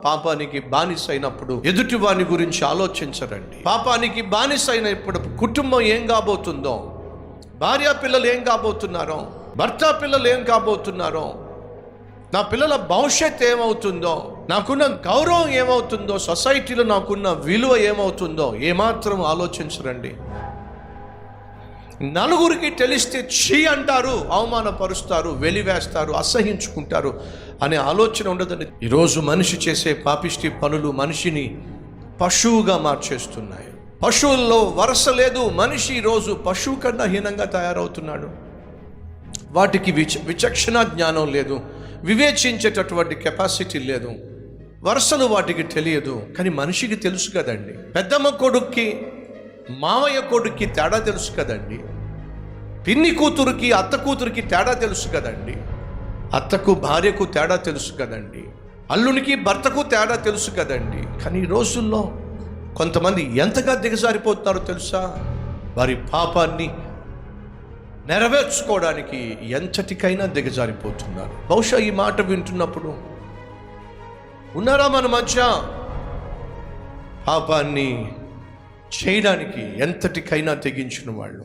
పాపానికి బానిస అయినప్పుడు ఎదుటి వాని గురించి ఆలోచించరండి. పాపానికి బానిస అయినప్పుడు కుటుంబం ఏం కాబోతుందో, భార్య పిల్లలు ఏం కాబోతున్నారో, భర్త పిల్లలు ఏం కాబోతున్నారో, నా పిల్లల భవిష్యత్ ఏమవుతుందో, నాకున్న గౌరవం ఏమవుతుందో, సొసైటీలో నాకున్న విలువ ఏమవుతుందో ఏమాత్రం ఆలోచించరండి. నలుగురికి తెలిస్తే ఛీ అంటారు, అవమానపరుస్తారు, వెలివేస్తారు, అసహించుకుంటారు అనే ఆలోచన ఉండదండి. ఈరోజు మనిషి చేసే పాపిష్టి పనులు మనిషిని పశువుగా మార్చేస్తున్నాయి. పశువుల్లో వరస లేదు. మనిషి ఈరోజు పశువు కన్నా హీనంగా తయారవుతున్నాడు. వాటికి విచక్షణ జ్ఞానం లేదు, వివేచించేటటువంటి కెపాసిటీ లేదు, వరుసలు వాటికి తెలియదు. కానీ మనిషికి తెలుసు కదండి. పెద్దమ్మ కొడుక్కి మావయ్య కొడుక్కి తేడా తెలుసు కదండి. పిన్ని కూతురికి అత్త కూతురికి తేడా తెలుసు కదండి. అత్తకు భార్యకు తేడా తెలుసు కదండి. అల్లునికి భర్తకు తేడా తెలుసు కదండి. కానీ ఈ రోజుల్లో కొంతమంది ఎంతగా దిగజారిపోతున్నారో తెలుసా? వారి పాపాన్ని నెరవేర్చుకోవడానికి ఎంతటికైనా దిగజారిపోతున్నారు. బహుశా ఈ మాట వింటున్నప్పుడు ఉన్నారా మన మధ్య పాపాన్ని చేయడానికి ఎంతటికైనా తెగించిన వాళ్ళు?